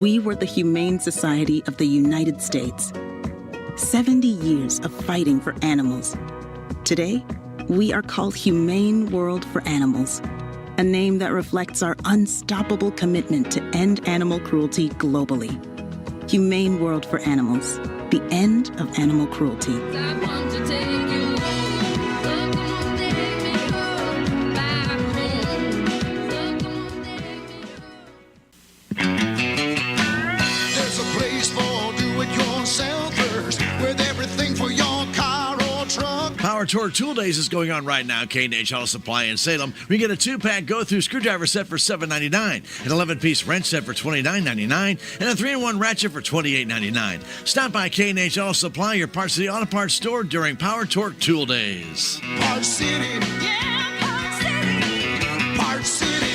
We were the Humane Society of the United States. 70 years of fighting for animals. Today, we are called Humane World for Animals, a name that reflects our unstoppable commitment to end animal cruelty globally. Humane World for Animals, the end of animal cruelty. Power Tour Tool Days is going on right now. K&H Auto Supply in Salem. We get a 2-pack go-through screwdriver set for $7.99, an 11-piece wrench set for $29.99, and a 3-in-1 ratchet for $28.99. Stop by K&H Auto Supply, your Parts City Auto Parts store during Power Tour Tool Days. Parts City, yeah, Parts City, Parts City.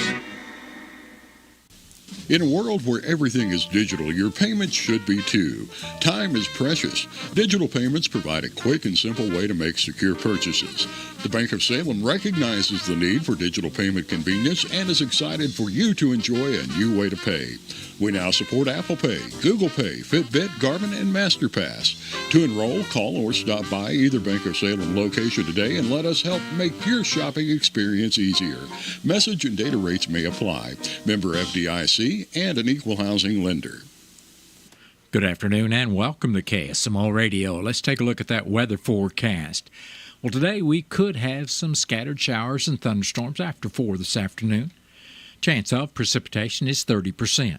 In a world where everything is digital, your payments should be too. Time is precious. Digital payments provide a quick and simple way to make secure purchases. The Bank of Salem recognizes the need for digital payment convenience and is excited for you to enjoy a new way to pay. We now support Apple Pay, Google Pay, Fitbit, Garmin, and MasterPass. To enroll, call or stop by either Bank of Salem location today and let us help make your shopping experience easier. Message and data rates may apply. Member FDIC and an equal housing lender. Good afternoon and welcome to KSMO Radio. Let's take a look at that weather forecast. Well, today we could have some scattered showers and thunderstorms after 4 this afternoon. Chance of precipitation is 30%.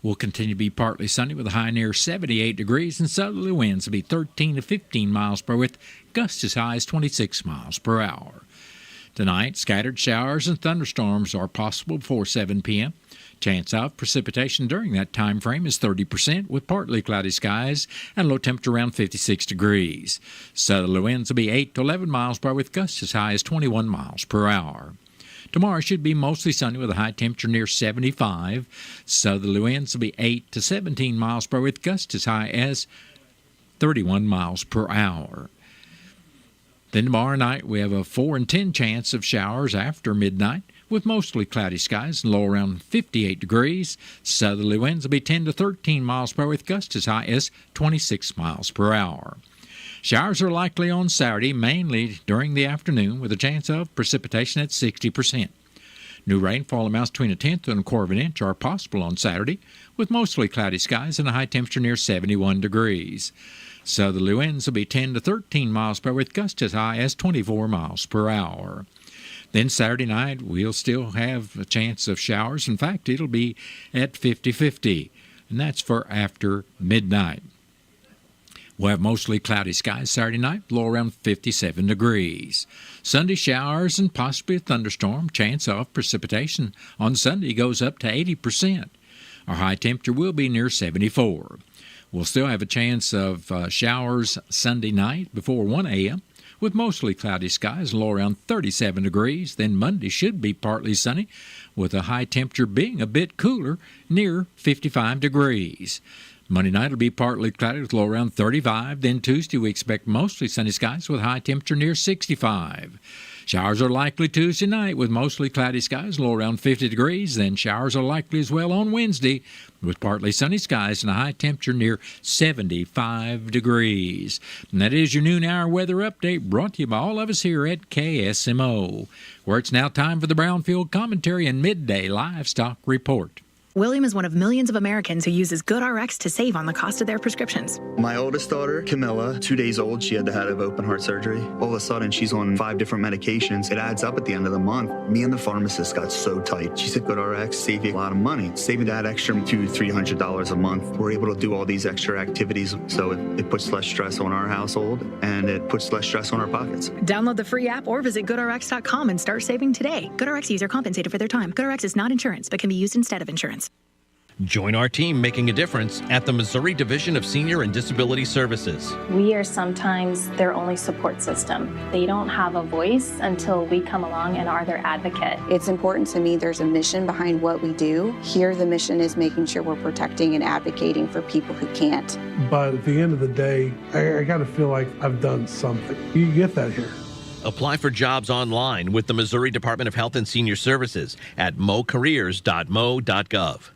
Will continue to be partly sunny with a high near 78 degrees and southerly winds will be 13 to 15 miles per hour with gusts as high as 26 miles per hour. Tonight, scattered showers and thunderstorms are possible before 7 p.m. Chance of precipitation during that time frame is 30% with partly cloudy skies and low temperature around 56 degrees. Southerly winds will be 8 to 11 miles per hour with gusts as high as 21 miles per hour. Tomorrow should be mostly sunny with a high temperature near 75. Southerly winds will be 8 to 17 miles per hour with gusts as high as 31 miles per hour. Then tomorrow night we have a 4 in 10 chance of showers after midnight with mostly cloudy skies and low around 58 degrees. Southerly winds will be 10 to 13 miles per hour with gusts as high as 26 miles per hour. Showers are likely on Saturday, mainly during the afternoon, with a chance of precipitation at 60%. New rainfall amounts between 1/10 and 1/4 of an inch are possible on Saturday, with mostly cloudy skies and a high temperature near 71 degrees. Southerly winds will be 10 to 13 miles per hour with gusts as high as 24 miles per hour. Then Saturday night, we'll still have a chance of showers. In fact, it'll be at 50-50, and that's for after midnight. We'll have mostly cloudy skies Saturday night, low around 57 degrees. Sunday showers and possibly a thunderstorm. Chance of precipitation on Sunday goes up to 80%. Our high temperature will be near 74. We'll still have a chance of showers Sunday night before 1 a.m. with mostly cloudy skies, low around 37 degrees. Then Monday should be partly sunny with a high temperature being a bit cooler, near 55 degrees. Monday night will be partly cloudy with low around 35. Then Tuesday we expect mostly sunny skies with high temperature near 65. Showers are likely Tuesday night with mostly cloudy skies, low around 50 degrees. Then showers are likely as well on Wednesday with partly sunny skies and a high temperature near 75 degrees. And that is your noon hour weather update brought to you by all of us here at KSMO, where it's now time for the Brownfield Commentary and Midday Livestock Report. William is one of millions of Americans who uses GoodRx to save on the cost of their prescriptions. My oldest daughter, Camilla, 2 days old, she had to have open heart surgery. All of a sudden, she's on 5 different medications. It adds up at the end of the month. Me and the pharmacist got so tight. She said, GoodRx save you a lot of money. Saving that extra $200-300 a month. We're able to do all these extra activities, so it puts less stress on our household, and it puts less stress on our pockets. Download the free app or visit GoodRx.com and start saving today. GoodRx user compensated for their time. GoodRx is not insurance, but can be used instead of insurance. Join our team making a difference at the Missouri Division of Senior and Disability Services. We are sometimes their only support system. They don't have a voice until we come along and are their advocate. It's important to me there's a mission behind what we do. Here the mission is making sure we're protecting and advocating for people who can't. But at the end of the day, I got to feel like I've done something. You get that here. Apply for jobs online with the Missouri Department of Health and Senior Services at mocareers.mo.gov.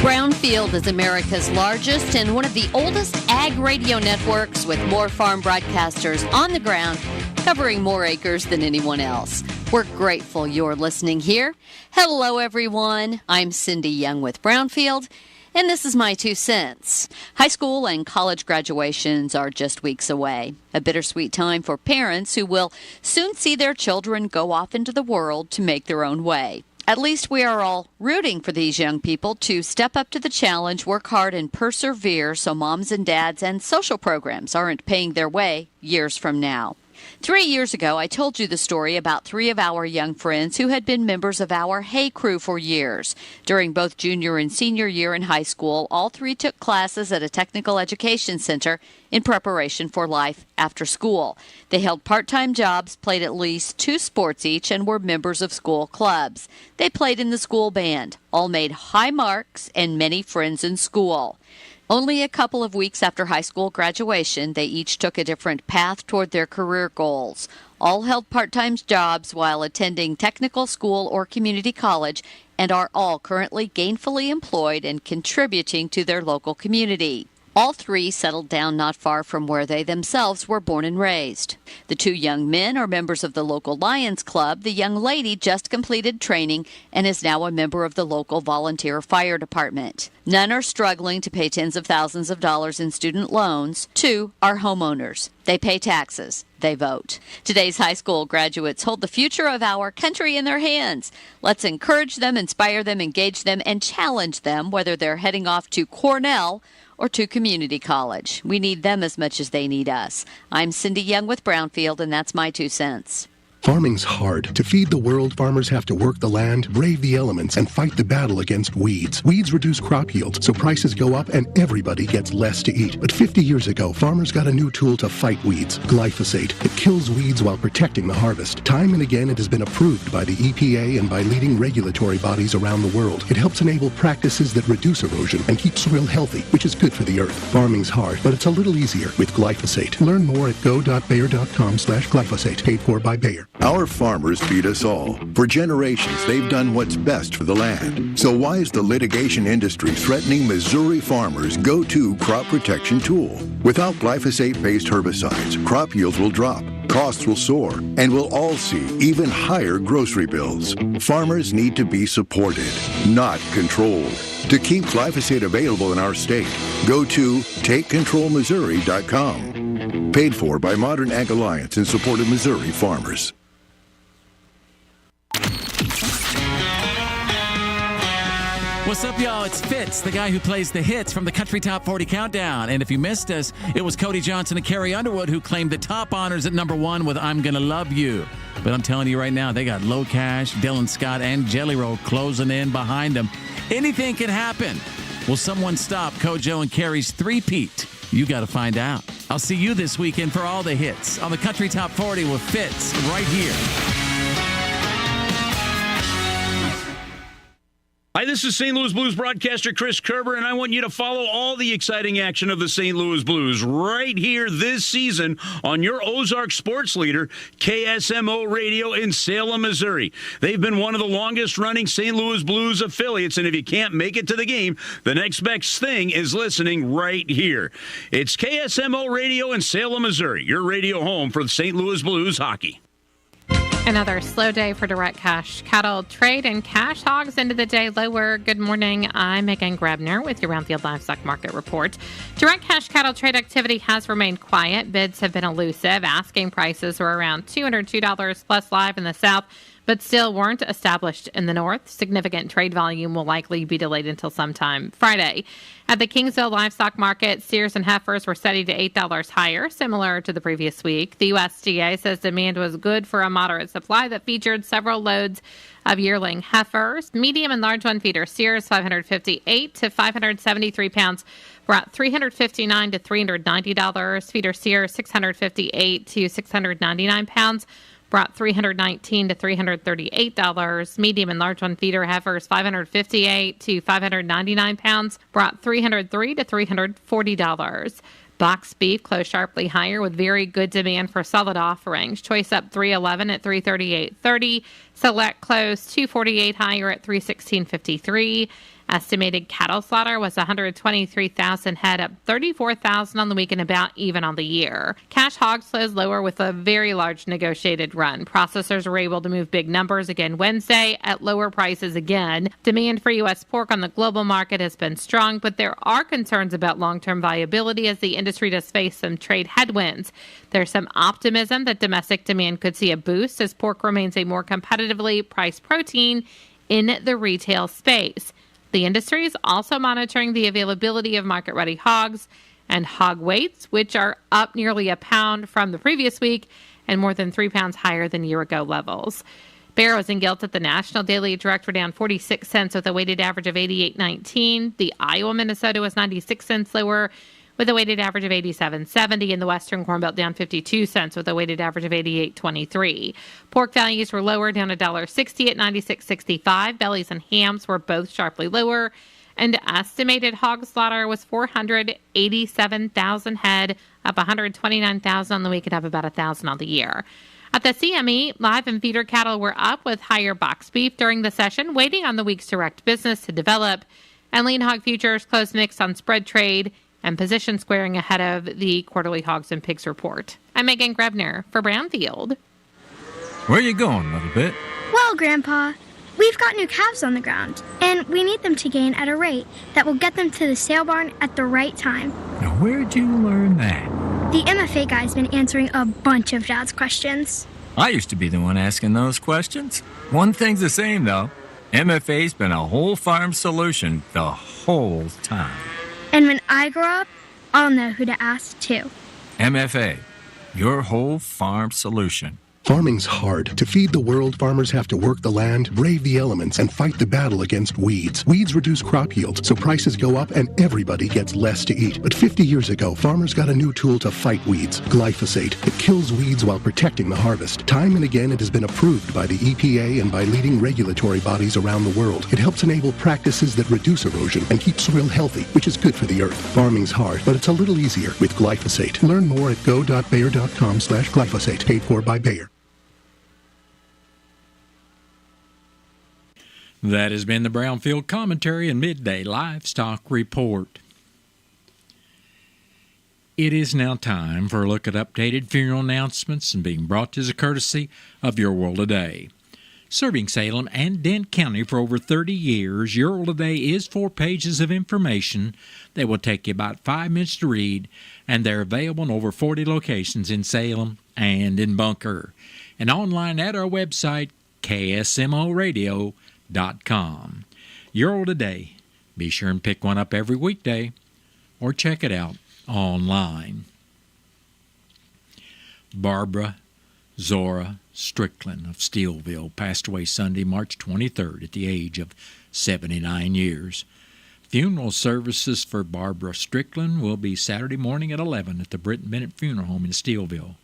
Brownfield is America's largest and one of the oldest ag radio networks with more farm broadcasters on the ground, covering more acres than anyone else. We're grateful you're listening here. Hello, everyone. I'm Cindy Young with Brownfield, and this is my 2 cents. High school and college graduations are just weeks away. A bittersweet time for parents who will soon see their children go off into the world to make their own way. At least we are all rooting for these young people to step up to the challenge, work hard, and persevere so moms and dads and social programs aren't paying their way years from now. 3 years ago, I told you the story about 3 of our young friends who had been members of our Hay Crew for years. During both junior and senior year in high school, all 3 took classes at a technical education center in preparation for life after school. They held part-time jobs, played at least 2 sports each, and were members of school clubs. They played in the school band, all made high marks, and many friends in school. Only a couple of weeks after high school graduation, they each took a different path toward their career goals. All held part-time jobs while attending technical school or community college and are all currently gainfully employed and contributing to their local community. All 3 settled down not far from where they themselves were born and raised. The 2 young men are members of the local Lions Club. The young lady just completed training and is now a member of the local volunteer fire department. None are struggling to pay tens of thousands of dollars in student loans. 2 are homeowners. They pay taxes. They vote. Today's high school graduates hold the future of our country in their hands. Let's encourage them, inspire them, engage them, and challenge them, whether they're heading off to Cornell or to community college. We need them as much as they need us. I'm Cindy Young with Brownfield, and that's my 2 cents. Farming's hard. To feed the world, farmers have to work the land, brave the elements, and fight the battle against weeds. Weeds reduce crop yield, so prices go up and everybody gets less to eat. But 50 years ago, farmers got a new tool to fight weeds, glyphosate. It kills weeds while protecting the harvest. Time and again, it has been approved by the EPA and by leading regulatory bodies around the world. It helps enable practices that reduce erosion and keep soil healthy, which is good for the earth. Farming's hard, but it's a little easier with glyphosate. Learn more at go.bayer.com/glyphosate, paid for by Bayer. Our farmers feed us all. For generations, they've done what's best for the land. So why is the litigation industry threatening Missouri farmers' go-to crop protection tool? Without glyphosate-based herbicides, crop yields will drop, costs will soar, and we'll all see even higher grocery bills. Farmers need to be supported, not controlled. To keep glyphosate available in our state, go to TakeControlMissouri.com. Paid for by Modern Ag Alliance in support of Missouri farmers. What's up, y'all? It's Fitz, the guy who plays the hits from the Country Top 40 Countdown. And if you missed us, it was Cody Johnson and Carrie Underwood who claimed the top honors at number 1 with I'm Gonna Love You. But I'm telling you right now, they got Low Cash, Dylan Scott, and Jelly Roll closing in behind them. Anything can happen. Will someone stop Kojo and Carrie's three-peat? You got to find out. I'll see you this weekend for all the hits on the Country Top 40 with Fitz right here. Hi, this is St. Louis Blues broadcaster Chris Kerber, and I want you to follow all the exciting action of the St. Louis Blues right here this season on your Ozark sports leader, KSMO Radio in Salem, Missouri. They've been one of the longest-running St. Louis Blues affiliates, and if you can't make it to the game, the next best thing is listening right here. It's KSMO Radio in Salem, Missouri, your radio home for the St. Louis Blues hockey. Another slow day for direct cash cattle trade, and cash hogs into the day lower. Good morning. I'm Megan Grebner with your Brownfield Livestock Market Report. Direct cash cattle trade activity has remained quiet. Bids have been elusive. Asking prices were around $202 plus live in the south, but still weren't established in the north. Significant trade volume will likely be delayed until sometime Friday. At the Kingsville Livestock Market, steers and heifers were steady to $8 higher, similar to the previous week. The USDA says demand was good for a moderate supply that featured several loads of yearling heifers. Medium and large one feeder steers, 558 to 573 pounds, brought $359 to $390. Feeder steers, 658 to 699 pounds, brought $319 to $338. Medium and large one feeder heifers, 558 to 599 pounds, brought $303 to $340. Box beef closed sharply higher with very good demand for solid offerings. Choice up $311 at $338.30. Select closed $248 higher at $316.53. Estimated cattle slaughter was 123,000 head, up 34,000 on the week and about even on the year. Cash hog slows lower with a very large negotiated run. Processors were able to move big numbers again Wednesday at lower prices again. Demand for U.S. pork on the global market has been strong, but there are concerns about long-term viability as the industry does face some trade headwinds. There's some optimism that domestic demand could see a boost as pork remains a more competitively priced protein in the retail space. The industry is also monitoring the availability of market-ready hogs and hog weights, which are up nearly a pound from the previous week and more than 3 pounds higher than year-ago levels. Barrows and Gilt at the National Daily Direct were down 46 cents with a weighted average of 88.19. The Iowa Minnesota was 96 cents lower with a weighted average of 87.70, and the Western Corn Belt down 52 cents with a weighted average of 88.23. Pork values were lower, down $1.60 at 96.65. Bellies and hams were both sharply lower, and estimated hog slaughter was 487,000 head, up 129,000 on the week and up about 1,000 on the year. At the CME, live and feeder cattle were up with higher box beef during the session, waiting on the week's direct business to develop, and lean hog futures closed mixed on spread trade and position squaring ahead of the quarterly hogs and pigs report. I'm Megan Grebner for Brownfield. Where are you going, little bit? Well, Grandpa, we've got new calves on the ground, and we need them to gain at a rate that will get them to the sale barn at the right time. Now, where'd you learn that? The MFA guy's been answering a bunch of Dad's questions. I used to be the one asking those questions. One thing's the same, though. MFA's been a whole farm solution the whole time. And when I grow up, I'll know who to ask, too. MFA, your whole farm solution. Farming's hard. To feed the world, farmers have to work the land, brave the elements, and fight the battle against weeds. Weeds reduce crop yields, so prices go up and everybody gets less to eat. But 50 years ago, farmers got a new tool to fight weeds, glyphosate. It kills weeds while protecting the harvest. Time and again, it has been approved by the EPA and by leading regulatory bodies around the world. It helps enable practices that reduce erosion and keep soil healthy, which is good for the earth. Farming's hard, but it's a little easier with glyphosate. Learn more at go.bayer.com/glyphosate. Paid for by Bayer. That has been the Brownfield Commentary and Midday Livestock Report. It is now time for a look at updated funeral announcements and being brought to you as a courtesy of Your World Today. Serving Salem and Dent County for over 30 years, Your World Today is 4 pages of information that will take you about 5 minutes to read, and they're available in over 40 locations in Salem and in Bunker, and online at our website, KSMOradio.com. Your World Today. Be sure and pick one up every weekday or check it out online. Barbara Zora Strickland of Steelville passed away Sunday, March 23rd at the age of 79 years. Funeral services for Barbara Strickland will be Saturday morning at 11 at the Britton Bennett Funeral Home in Steelville,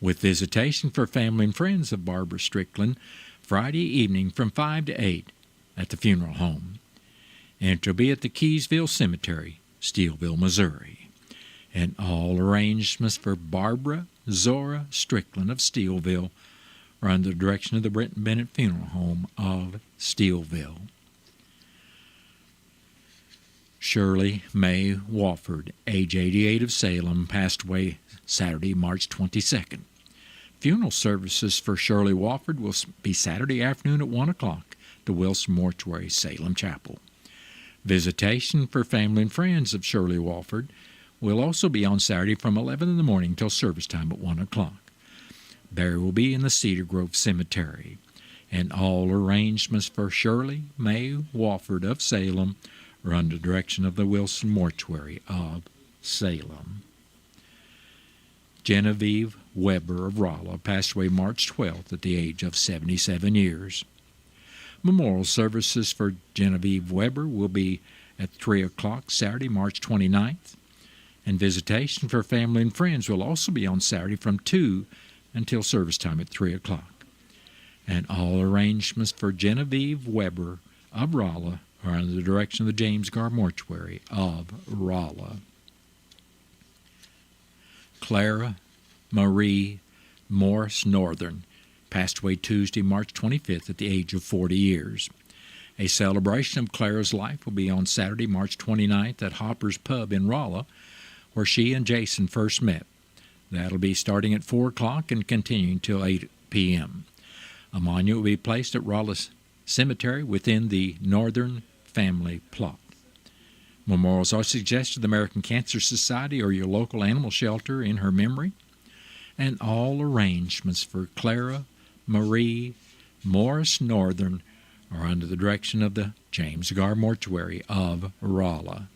with visitation for family and friends of Barbara Strickland Friday evening from 5 to 8 at the funeral home. And it will be at the Keysville Cemetery, Steelville, Missouri. And all arrangements for Barbara Zora Strickland of Steelville are under the direction of the Britton Bennett Funeral Home of Steelville. Shirley May Wofford, age 88 of Salem, passed away Saturday, March 22nd. Funeral services for Shirley Wofford will be Saturday afternoon at 1 o'clock at the Wilson Mortuary, Salem Chapel. Visitation for family and friends of Shirley Wofford will also be on Saturday from 11 in the morning until service time at 1 o'clock. Burial will be in the Cedar Grove Cemetery, and all arrangements for Shirley May Wofford of Salem are under direction of the Wilson Mortuary of Salem. Genevieve Weber of Rolla passed away March 12th at the age of 77 years. Memorial services for Genevieve Weber will be at 3 o'clock Saturday, March 29th, and visitation for family and friends will also be on Saturday from 2 until service time at 3 o'clock. And all arrangements for Genevieve Weber of Rolla are under the direction of the James Garr Mortuary of Rolla. Clara Marie Morris Northern passed away Tuesday, March 25th at the age of 40 years. A celebration of Clara's life will be on Saturday, March 29th at Hopper's Pub in Rolla, where she and Jason first met. That'll be starting at 4 o'clock and continuing till 8 p.m. A monument will be placed at Rolla Cemetery within the Northern Family Plot. Memorials are suggested to the American Cancer Society or your local animal shelter in her memory. And all arrangements for Clara Marie Morris Northern are under the direction of the James Garr Mortuary of Rolla.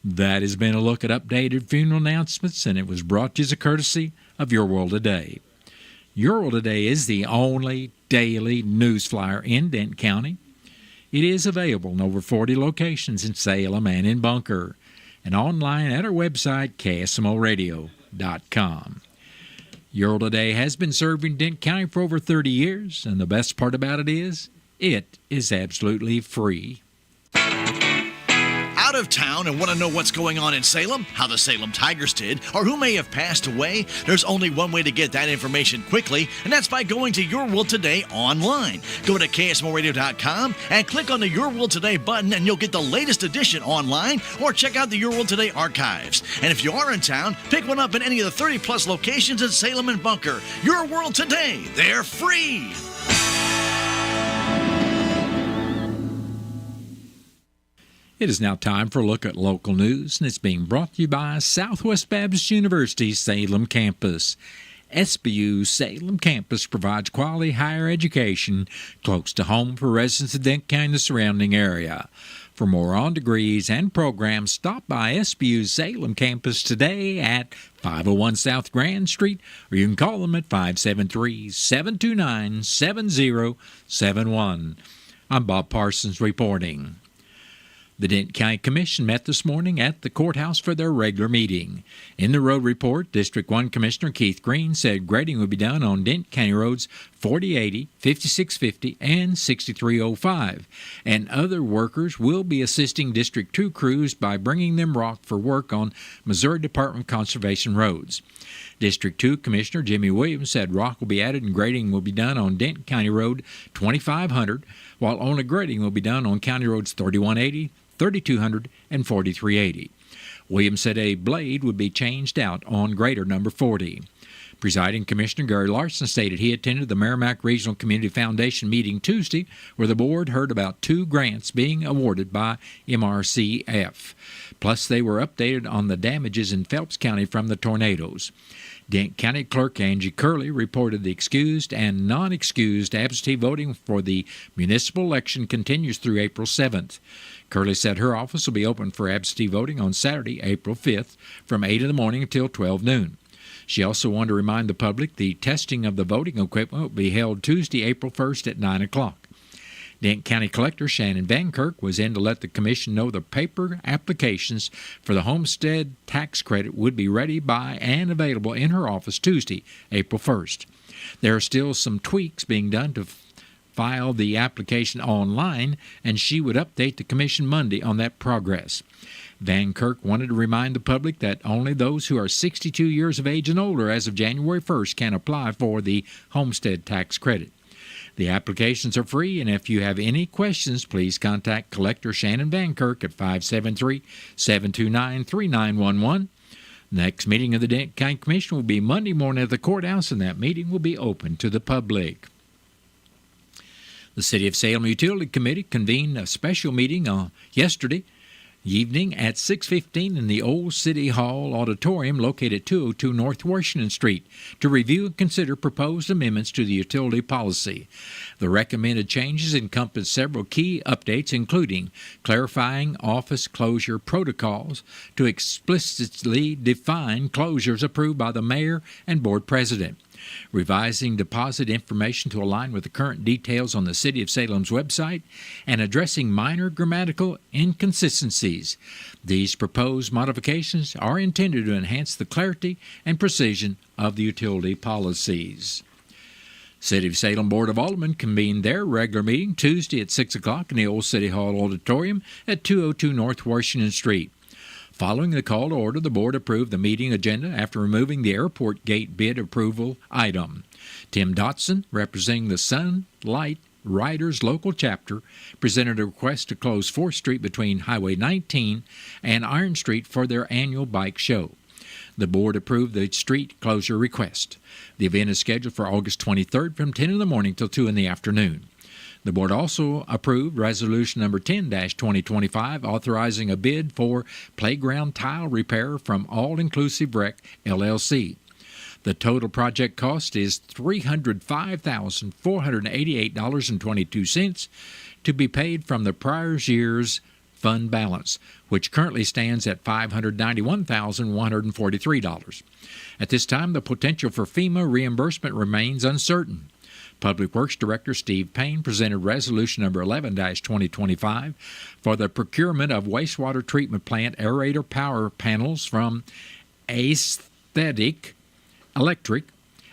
That has been a look at updated funeral announcements, and it was brought to you as a courtesy of Your World Today. Your World Today is the only daily news flyer in Dent County. It is available in over 40 locations in Salem and in Bunker, and online at our website, KSMOradio.com. Your World Today has been serving Dent County for over 30 years, and the best part about it is absolutely free. Out of town and want to know what's going on in Salem, how the Salem Tigers did, or who may have passed away? There's only one way to get that information quickly, and that's by going to Your World Today online. Go to KSMOradio.com and click on the Your World Today button, and you'll get the latest edition online, or check out the Your World Today archives. And if you are in town, pick one up in any of the 30-plus locations in Salem and Bunker. Your World Today, they're free! It is now time for a look at local news, and it's being brought to you by Southwest Baptist University Salem Campus. SBU Salem Campus provides quality higher education close to home for residents of Dent County and the surrounding area. For more on degrees and programs, stop by SBU Salem Campus today at 501 South Grand Street, or you can call them at 573-729-7071. I'm Bob Parsons reporting. The Dent County Commission met this morning at the courthouse for their regular meeting. In the road report, District 1 Commissioner Keith Green said grading would be done on Dent County roads 4080, 5650, and 6305, and other workers will be assisting District 2 crews by bringing them rock for work on Missouri Department of Conservation roads. District 2 Commissioner Jimmy Williams said rock will be added and grading will be done on Dent County Road 2500, while only grading will be done on County Roads 3180, 3200, and 4380. Williams said a blade would be changed out on grader number 40. Presiding Commissioner Gary Larson stated he attended the Merrimack Regional Community Foundation meeting Tuesday, where the board heard about 2 grants being awarded by MRCF. Plus, they were updated on the damages in Phelps County from the tornadoes. Dent County Clerk Angie Curley reported the excused and non-excused absentee voting for the municipal election continues through April 7th. Curley said her office will be open for absentee voting on Saturday, April 5th, from 8 in the morning until 12 noon. She also wanted to remind the public the testing of the voting equipment will be held Tuesday, April 1st at 9 o'clock. Dent County Collector Shannon Van Kirk was in to let the Commission know the paper applications for the homestead tax credit would be ready by and available in her office Tuesday, April 1st. There are still some tweaks being done to file the application online, and she would update the Commission Monday on that progress. Van Kirk wanted to remind the public that only those who are 62 years of age and older as of January 1st can apply for the homestead tax credit. The applications are free, and if you have any questions, please contact Collector Shannon Van Kirk at 573-729-3911. Next meeting of the Dent County Commission will be Monday morning at the courthouse, and that meeting will be open to the public. The City of Salem Utility Committee convened a special meeting yesterday evening at 6:15 in the Old City Hall Auditorium located at 202 North Washington Street to review and consider proposed amendments to the utility policy. The recommended changes encompass several key updates, including clarifying office closure protocols to explicitly define closures approved by the mayor and board president, revising deposit information to align with the current details on the City of Salem's website, and addressing minor grammatical inconsistencies. These proposed modifications are intended to enhance the clarity and precision of the utility policies. City of Salem Board of Aldermen convened their regular meeting Tuesday at 6 o'clock in the Old City Hall Auditorium at 202 North Washington Street. Following the call to order, the board approved the meeting agenda after removing the airport gate bid approval item. Tim Dotson, representing the Sunlight Riders local chapter, presented a request to close 4th Street between Highway 19 and Iron Street for their annual bike show. The board approved the street closure request. The event is scheduled for August 23rd from 10 in the morning till 2 in the afternoon. The board also approved Resolution Number 10-2025, authorizing a bid for playground tile repair from All Inclusive Rec, LLC. The total project cost is $305,488.22 to be paid from the prior year's fund balance, which currently stands at $591,143. At this time, the potential for FEMA reimbursement remains uncertain. Public Works Director Steve Payne presented Resolution Number 11-2025 for the procurement of wastewater treatment plant aerator power panels from Aesthetic Electric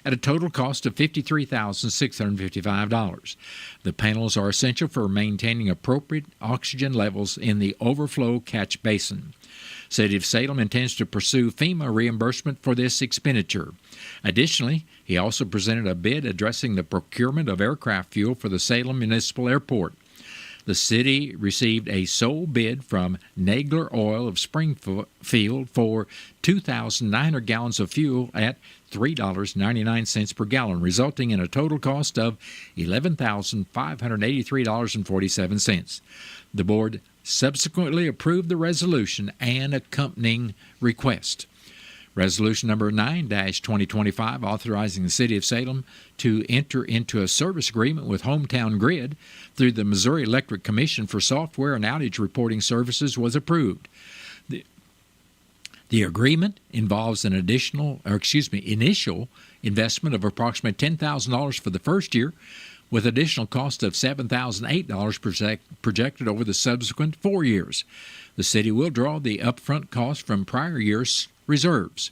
at a total cost of $53,655. The panels are essential for maintaining appropriate oxygen levels in the overflow catch basin. City of Salem intends to pursue FEMA reimbursement for this expenditure. Additionally, he also presented a bid addressing the procurement of aircraft fuel for the Salem Municipal Airport. The city received a sole bid from Nagler Oil of Springfield for 2,900 gallons of fuel at $3.99 per gallon, resulting in a total cost of $11,583.47. The board subsequently approved the resolution and accompanying request. Resolution Number 9-2025, authorizing the City of Salem to enter into a service agreement with Hometown Grid through the Missouri Electric Commission for software and outage reporting services, was approved. The agreement involves an initial investment of approximately $10,000 for the first year, with additional cost of $7,008 projected over the subsequent 4 years. The city will draw the upfront cost from prior years' reserves.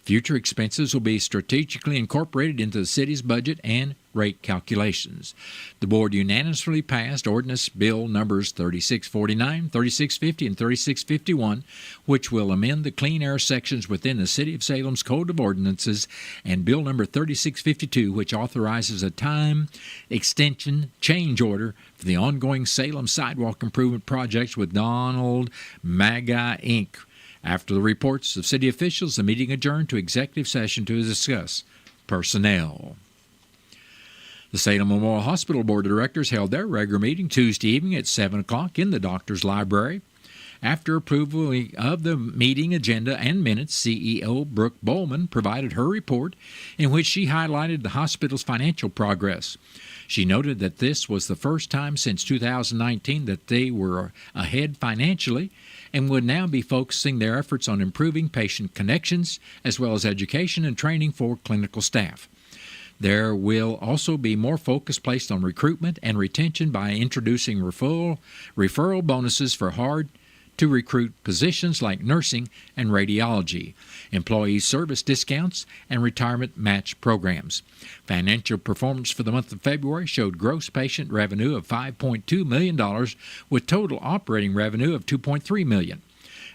Future expenses will be strategically incorporated into the city's budget and rate calculations. The board unanimously passed Ordinance Bill Numbers 3649, 3650, and 3651, which will amend the clean air sections within the City of Salem's Code of Ordinances, and Bill Number 3652, which authorizes a time extension change order for the ongoing Salem sidewalk improvement projects with Donald Maga, Inc. After the reports of city officials, the meeting adjourned to executive session to discuss personnel. The Salem Memorial Hospital Board of Directors held their regular meeting Tuesday evening at 7 o'clock in the Doctor's Library. After approval of the meeting agenda and minutes, CEO Brooke Bowman provided her report in which she highlighted the hospital's financial progress. She noted that this was the first time since 2019 that they were ahead financially and would now be focusing their efforts on improving patient connections as well as education and training for clinical staff. There will also be more focus placed on recruitment and retention by introducing referral bonuses for hard-to-recruit positions like nursing and radiology, employee service discounts, and retirement match programs. Financial performance for the month of February showed gross patient revenue of $5.2 million with total operating revenue of $2.3 million.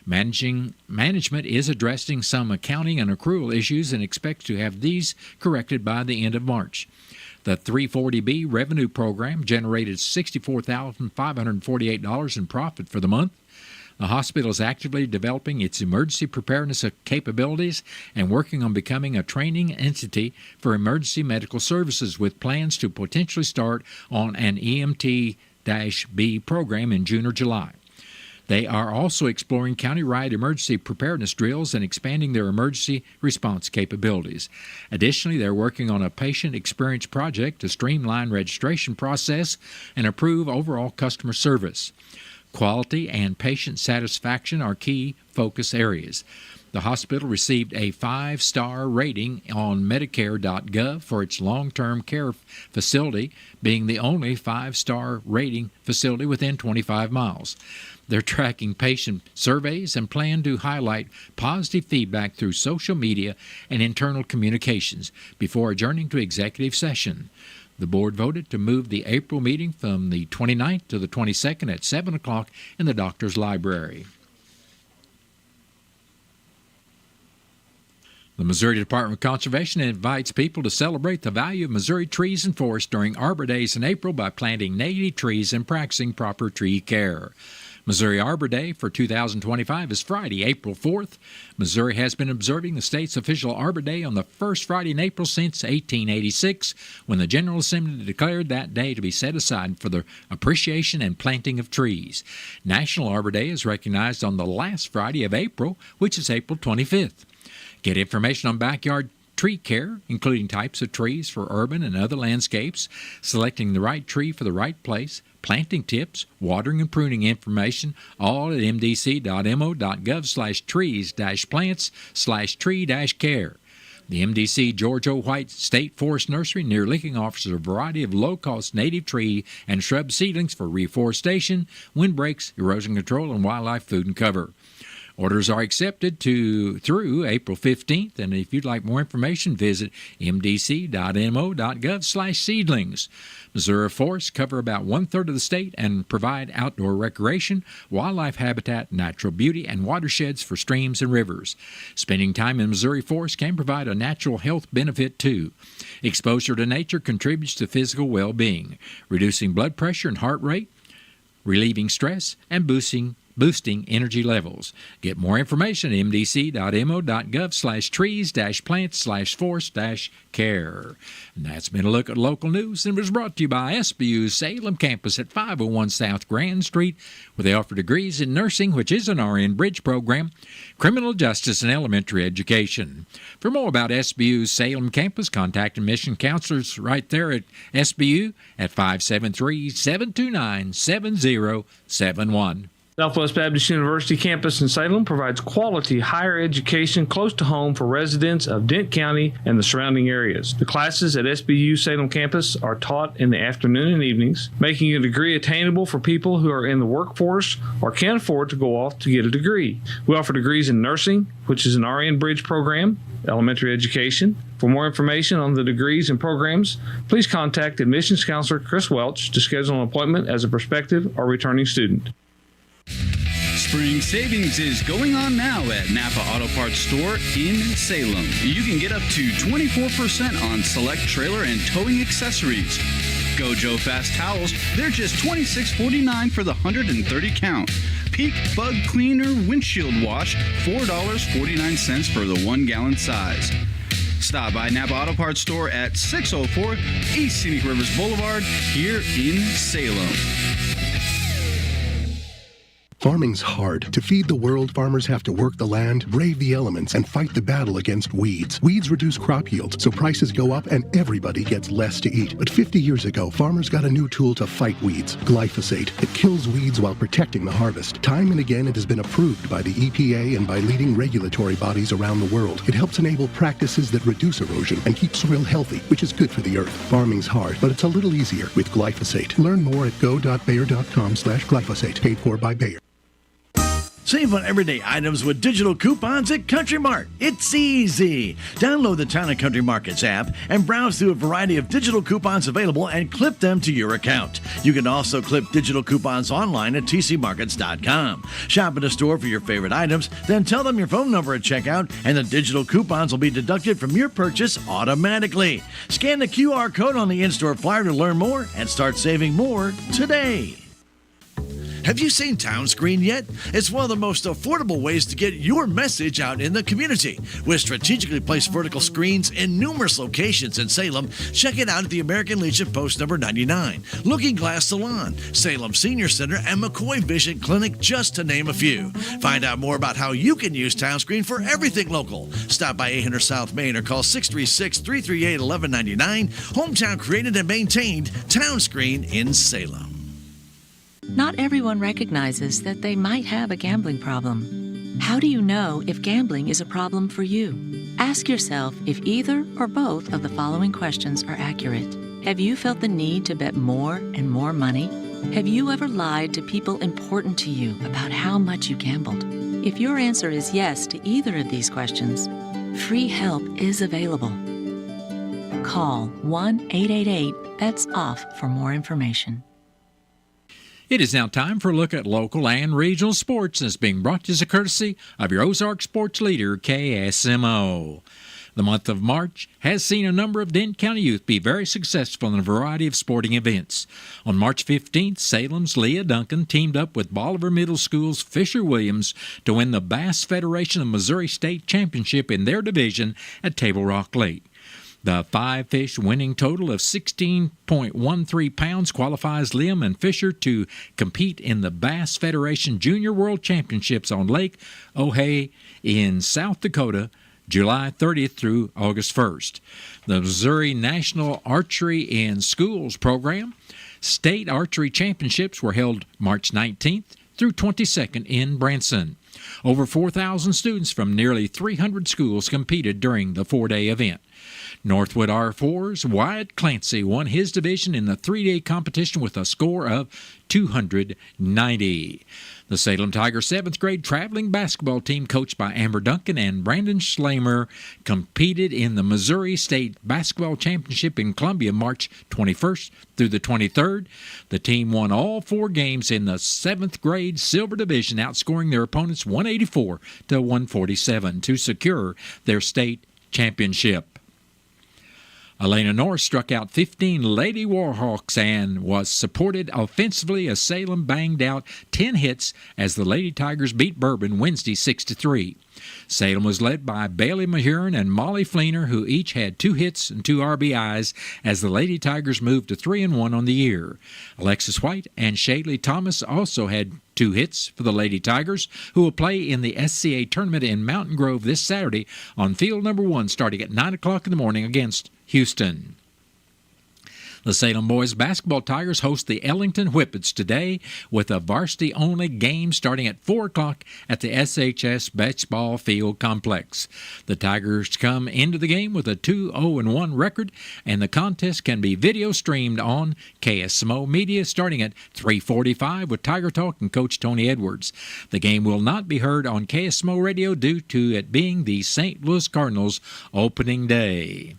Management is addressing some accounting and accrual issues and expects to have these corrected by the end of March. The 340B revenue program generated $64,548 in profit for the month. The hospital is actively developing its emergency preparedness capabilities and working on becoming a training entity for emergency medical services with plans to potentially start on an EMT-B program in June or July. They are also exploring county-wide emergency preparedness drills and expanding their emergency response capabilities. Additionally, they're working on a patient experience project to streamline registration process and improve overall customer service. Quality and patient satisfaction are key focus areas. The hospital received a 5-star rating on Medicare.gov for its long-term care facility, being the only 5-star rating facility within 25 miles. They're tracking patient surveys and plan to highlight positive feedback through social media and internal communications before adjourning to executive session. The board voted to move the April meeting from the 29th to the 22nd at 7 o'clock in the Doctor's Library. The Missouri Department of Conservation invites people to celebrate the value of Missouri trees and forests during Arbor Days in April by planting native trees and practicing proper tree care. Missouri Arbor Day for 2025 is Friday, April 4th. Missouri has been observing the state's official Arbor Day on the first Friday in April since 1886, when the General Assembly declared that day to be set aside for the appreciation and planting of trees. National Arbor Day is recognized on the last Friday of April, which is April 25th. Get information on backyard tree care, including types of trees for urban and other landscapes, selecting the right tree for the right place, planting tips, watering and pruning information, all at mdc.mo.gov/trees-plants/tree-care. The MDC George O. White State Forest Nursery near Licking offers a variety of low-cost native tree and shrub seedlings for reforestation, windbreaks, erosion control, and wildlife food and cover. Orders are accepted through April 15th, and if you'd like more information, visit mdc.mo.gov/seedlings. Missouri forests cover about one-third of the state and provide outdoor recreation, wildlife habitat, natural beauty, and watersheds for streams and rivers. Spending time in Missouri forests can provide a natural health benefit, too. Exposure to nature contributes to physical well-being, reducing blood pressure and heart rate, relieving stress, and boosting energy levels. Get more information at mdc.mo.gov/trees-plants/forest-care. And that's been a look at local news and was brought to you by SBU's Salem campus at 501 South Grand Street, where they offer degrees in nursing, which is an RN bridge program, criminal justice, and elementary education. For more about SBU's Salem campus, contact admission counselors right there at SBU at 573-729-7071. Southwest Baptist University campus in Salem provides quality higher education close to home for residents of Dent County and the surrounding areas. The classes at SBU Salem campus are taught in the afternoon and evenings, making a degree attainable for people who are in the workforce or can't afford to go off to get a degree. We offer degrees in nursing, which is an RN bridge program, elementary education. For more information on the degrees and programs, please contact admissions counselor Chris Welch to schedule an appointment as a prospective or returning student. Spring savings is going on now at Napa Auto Parts Store in Salem. You can get up to 24% on select trailer and towing accessories. Gojo Fast Towels, they're just $26.49 for the 130 count. Peak Bug Cleaner Windshield Wash, $4.49 for the 1 gallon size. Stop by Napa Auto Parts Store at 604 East Scenic Rivers Boulevard here in Salem. Farming's hard. To feed the world, farmers have to work the land, brave the elements, and fight the battle against weeds. Weeds reduce crop yields, so prices go up and everybody gets less to eat. But 50 years ago, farmers got a new tool to fight weeds, glyphosate. It kills weeds while protecting the harvest. Time and again, it has been approved by the EPA and by leading regulatory bodies around the world. It helps enable practices that reduce erosion and keep soil healthy, which is good for the earth. Farming's hard, but it's a little easier with glyphosate. Learn more at go.bayer.com/glyphosate. Paid for by Bayer. Save on everyday items with digital coupons at Country Mart. It's easy. Download the Town & Country Markets app and browse through a variety of digital coupons available and clip them to your account. You can also clip digital coupons online at tcmarkets.com. Shop at a store for your favorite items, then tell them your phone number at checkout, and the digital coupons will be deducted from your purchase automatically. Scan the QR code on the in-store flyer to learn more and start saving more today. Have you seen Town Screen yet? It's one of the most affordable ways to get your message out in the community. With strategically placed vertical screens in numerous locations in Salem, check it out at the American Legion Post number 99, Looking Glass Salon, Salem Senior Center, and McCoy Vision Clinic, just to name a few. Find out more about how you can use Town Screen for everything local. Stop by 800 South Main or call 636-338-1199. Hometown created and maintained, Town Screen in Salem. Not everyone recognizes that they might have a gambling problem. How do you know if gambling is a problem for you? Ask yourself if either or both of the following questions are accurate. Have you felt the need to bet more and more money? Have you ever lied to people important to you about how much you gambled? If your answer is yes to either of these questions, free help is available. Call 1-888-BETS-OFF for more information. It is now time for a look at local and regional sports, and it's being brought to you as a courtesy of your Ozark sports leader, KSMO. The month of March has seen a number of Denton County youth be very successful in a variety of sporting events. On March 15th, Salem's Leah Duncan teamed up with Bolivar Middle School's Fisher Williams to win the Bass Federation of Missouri State Championship in their division at Table Rock Lake. The 5-fish winning total of 16.13 pounds qualifies Liam and Fisher to compete in the Bass Federation Junior World Championships on Lake Ojai in South Dakota, July 30th through August 1st. The Missouri National Archery in Schools program state archery championships were held March 19th through 22nd in Branson. Over 4,000 students from nearly 300 schools competed during the 4-day event. Northwood R4's Wyatt Clancy won his division in the 3-day competition with a score of 290. The Salem Tigers 7th grade traveling basketball team coached by Amber Duncan and Brandon Schlamer competed in the Missouri State Basketball Championship in Columbia March 21st through the 23rd. The team won all 4 games in the 7th grade silver division, outscoring their opponents 184 to 147 to secure their state championship. Elena Norris struck out 15 Lady Warhawks and was supported offensively as Salem banged out 10 hits as the Lady Tigers beat Bourbon Wednesday 6-3. Salem was led by Bailey Mahurin and Molly Fleener, who each had 2 hits and 2 RBIs as the Lady Tigers moved to 3-1 on the year. Alexis White and Shaylee Thomas also had 2 hits for the Lady Tigers, who will play in the SCA tournament in Mountain Grove this Saturday on field number 1 starting at 9 o'clock in the morning against Houston. The Salem boys basketball Tigers host the Ellington Whippets today with a varsity-only game starting at 4 o'clock at the SHS Baseball Field Complex. The Tigers come into the game with a 2-0-1 record, and the contest can be video streamed on KSMO Media starting at 3:45 with Tiger Talk and Coach Tony Edwards. The game will not be heard on KSMO Radio due to it being the St. Louis Cardinals opening day.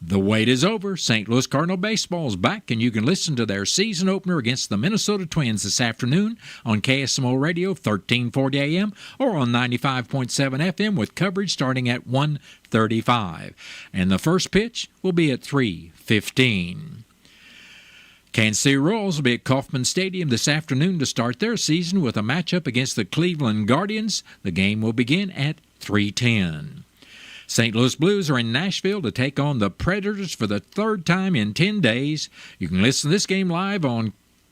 The wait is over. St. Louis Cardinal baseball is back, and you can listen to their season opener against the Minnesota Twins this afternoon on KSMO Radio 1340 AM or on 95.7 FM with coverage starting at 1:35. And the first pitch will be at 3:15. Kansas City Royals will be at Kauffman Stadium this afternoon to start their season with a matchup against the Cleveland Guardians. The game will begin at 3:10. St. Louis Blues are in Nashville to take on the Predators for the 3rd time in 10 days. You can listen to this game live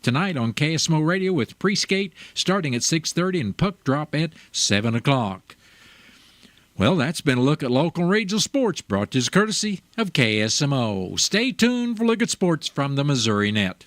tonight on KSMO Radio with pre-skate starting at 6:30 and puck drop at 7 o'clock. Well, that's been a look at local and regional sports brought to you courtesy of KSMO. Stay tuned for a look at sports from the Missouri Net.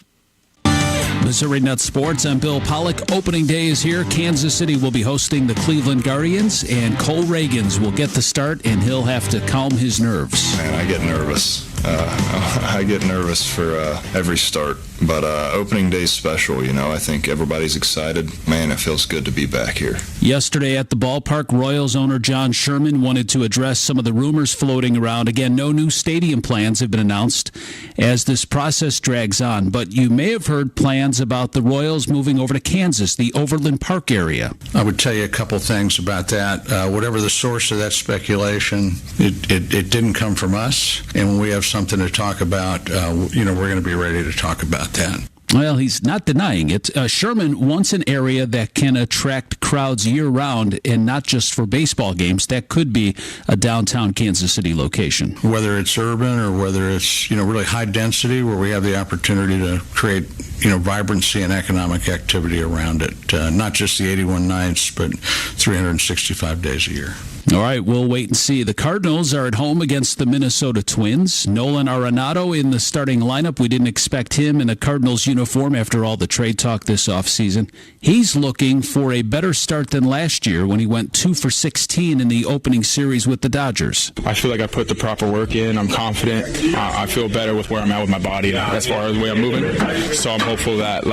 Missouri Net Sports, I'm Bill Pollock. Opening day is here. Kansas City will be hosting the Cleveland Guardians, and Cole Reagans will get the start, and he'll have to calm his nerves. Man, I get nervous. I get nervous for every start, but opening day's special, you know. I think everybody's excited. Man, it feels good to be back here. Yesterday at the ballpark, Royals owner John Sherman wanted to address some of the rumors floating around. Again, no new stadium plans have been announced as this process drags on, but you may have heard plans about the Royals moving over to Kansas, the Overland Park area. I would tell you a couple things about that. Whatever the source of that speculation, it didn't come from us, and when we have something to talk about, we're going to be ready to talk about that. Well, he's not denying it. Sherman wants an area that can attract crowds year-round and not just for baseball games. That could be a downtown Kansas City location. Whether it's urban or whether it's, really high density where we have the opportunity to create, vibrancy and economic activity around it. Not just the 81 nights, but 365 days a year. All right, we'll wait and see. The Cardinals are at home against the Minnesota Twins. Nolan Arenado in the starting lineup. We didn't expect him in a Cardinals uniform after all the trade talk this offseason. He's looking for a better start than last year when he went 2 for 16 in the opening series with the Dodgers. I feel like I put the proper work in. I'm confident. I feel better with where I'm at with my body as far as the way I'm moving. So I'm hopeful that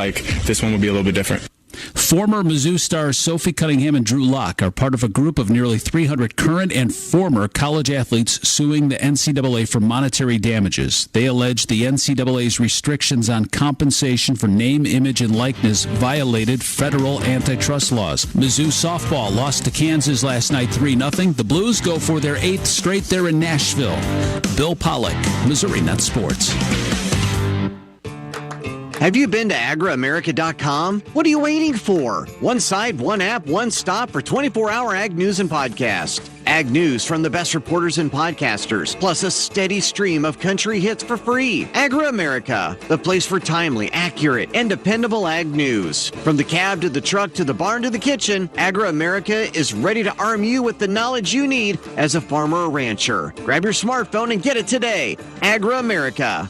this one will be a little bit different. Former Mizzou stars Sophie Cunningham and Drew Lock are part of a group of nearly 300 current and former college athletes suing the NCAA for monetary damages. They allege the NCAA's restrictions on compensation for name, image, and likeness violated federal antitrust laws. Mizzou softball lost to Kansas last night 3-0. The Blues go for their 8th straight there in Nashville. Bill Pollock, Missouri Net Sports. Have you been to agriamerica.com? What are you waiting for? One site, one app, one stop for 24-hour ag news and podcast. Ag news from the best reporters and podcasters, plus a steady stream of country hits for free. Agri-America, the place for timely, accurate, and dependable ag news. From the cab to the truck to the barn to the kitchen, Agri-America is ready to arm you with the knowledge you need as a farmer or rancher. Grab your smartphone and get it today. Agri-America.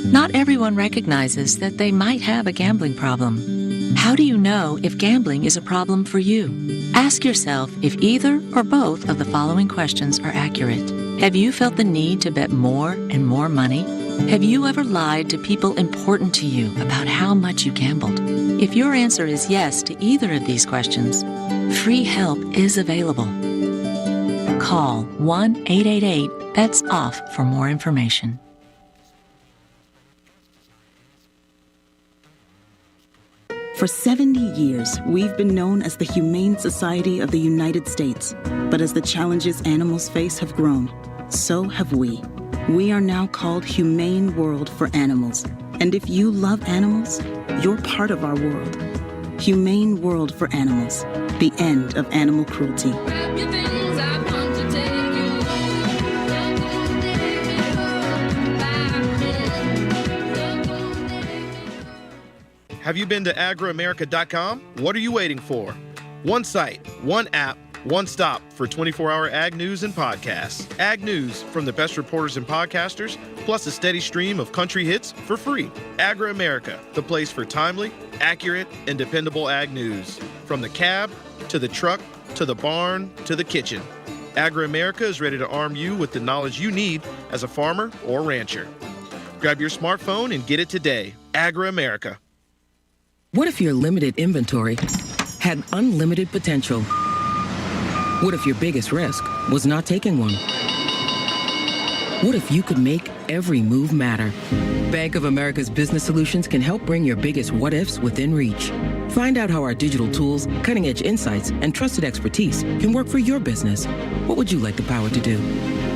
Not everyone recognizes that they might have a gambling problem. How do you know if gambling is a problem for you? Ask yourself if either or both of the following questions are accurate. Have you felt the need to bet more and more money? Have you ever lied to people important to you about how much you gambled? If your answer is yes to either of these questions, free help is available. Call 1-888-BETS-OFF for more information. For 70 years, we've been known as the Humane Society of the United States. But as the challenges animals face have grown, so have we. We are now called Humane World for Animals. And if you love animals, you're part of our world. Humane World for Animals. The end of animal cruelty. Have you been to agriamerica.com? What are you waiting for? One site, one app, one stop for 24-hour ag news and podcasts. Ag news from the best reporters and podcasters, plus a steady stream of country hits for free. Agri-America, the place for timely, accurate, and dependable ag news. From the cab to the truck to the barn to the kitchen. Agri-America is ready to arm you with the knowledge you need as a farmer or rancher. Grab your smartphone and get it today. Agri-America. What if your limited inventory had unlimited potential? What if your biggest risk was not taking one? What if you could make every move matter? Bank of America's Business Solutions can help bring your biggest what-ifs within reach. Find out how our digital tools, cutting-edge insights, and trusted expertise can work for your business. What would you like the power to do?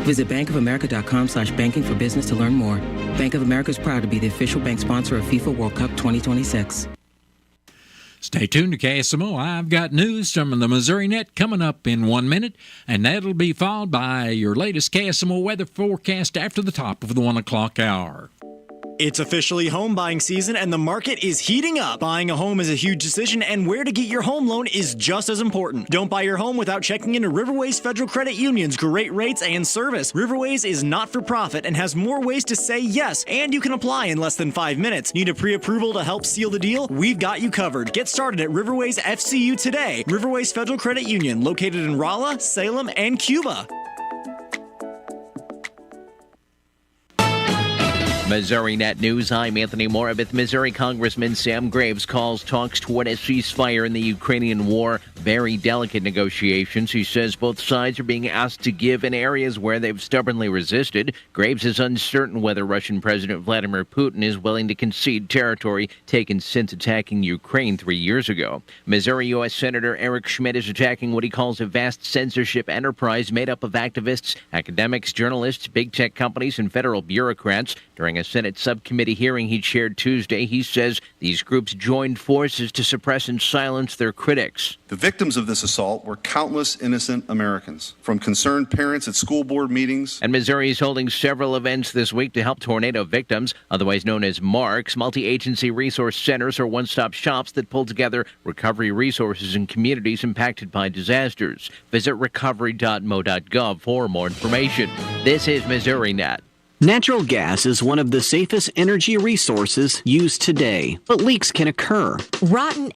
Visit bankofamerica.com/banking for business to learn more. Bank of America is proud to be the official bank sponsor of FIFA World Cup 2026. Stay tuned to KSMO. I've got news from the Missouri Net coming up in 1 minute, and that'll be followed by your latest KSMO weather forecast after the top of the 1 o'clock hour. It's officially home buying season and the market is heating up. Buying a home is a huge decision and where to get your home loan is just as important. Don't buy your home without checking into Riverways Federal Credit Union's great rates and service. Riverways is not for profit and has more ways to say yes, and you can apply in less than 5 minutes. Need a pre-approval to help seal the deal? We've got you covered. Get started at Riverways FCU today. Riverways Federal Credit Union, located in Rolla, Salem, and Cuba. Missouri Net News, I'm Anthony Moravith. Missouri Congressman Sam Graves calls talks toward a ceasefire in the Ukrainian war very delicate negotiations. He says both sides are being asked to give in areas where they've stubbornly resisted. Graves is uncertain whether Russian President Vladimir Putin is willing to concede territory taken since attacking Ukraine 3 years ago. Missouri U.S. Senator Eric Schmidt is attacking what he calls a vast censorship enterprise made up of activists, academics, journalists, big tech companies, and federal bureaucrats. During a Senate subcommittee hearing he chaired Tuesday, he says these groups joined forces to suppress and silence their critics. The victims of this assault were countless innocent Americans, from concerned parents at school board meetings. And Missouri is holding several events this week to help tornado victims, otherwise known as MARCs. Multi-agency resource centers are one-stop shops that pull together recovery resources in communities impacted by disasters. Visit recovery.mo.gov for more information. This is Missouri Net. Natural gas is one of the safest energy resources used today, but leaks can occur. Rotten